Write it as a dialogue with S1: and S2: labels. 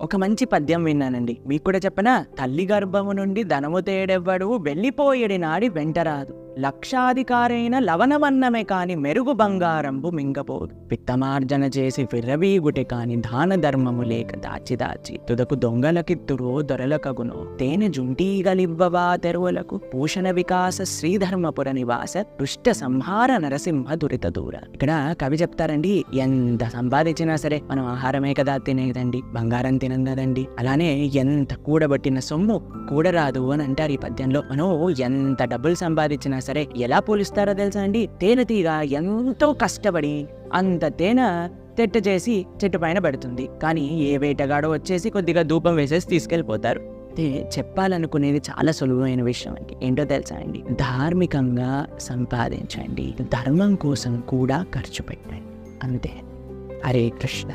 S1: ఒక మంచి పద్యం విన్నానండి, మీకు కూడా చెప్పనా? తల్లి గర్భము నుండి ధనము తేడెవ్వడు, వెళ్ళిపోయేడి నాడి వెంటరాదు. లక్షాధికారైన లవణమన్నమే కాని మెరుగు బంగారంబు మింగపోదు. పిత్తమార్జన చేసి విర్రవీగుటె కాని దాన ధర్మము లేక దాచి దాచి తుదకు దొంగలకిత్తురో దొరలకగునో. తేనె జుంటీగలివ్వవా తెరువులకు, భూషణ వికాస శ్రీధర్మపుర నివాస దుష్ట సంహార నరసింహ దురిత దూర. ఇక్కడ కవి చెప్తారండి, ఎంత సంపాదించినా సరే మనం ఆహారమే కదా తినేదండి, బంగారం తినం కదండి. అలానే ఎంత కూడబట్టిన సొమ్ము కూడరాదు అని అంటారు ఈ పద్యంలో. మనం ఎంత డబ్బులు సంపాదించినా సరే ఎలా పోలుస్తారో తెలుసా అండి? తేనెటీగ ఎంతో కష్టపడి అంత తేనె తెట్ట చేసి చెట్టు పైన పెడుతుంది, కానీ ఏ వేటగాడో వచ్చేసి కొద్దిగా ధూపం వేసేసి తీసుకెళ్ళిపోతారు. అయితే చెప్పాలనుకునేది చాలా సులువైన విషయం అండి. ఏంటో తెలుసా అండి? ధార్మికంగా సంపాదించండి, ధర్మం కోసం కూడా ఖర్చు పెట్టండి, అంతే. హరే కృష్ణ.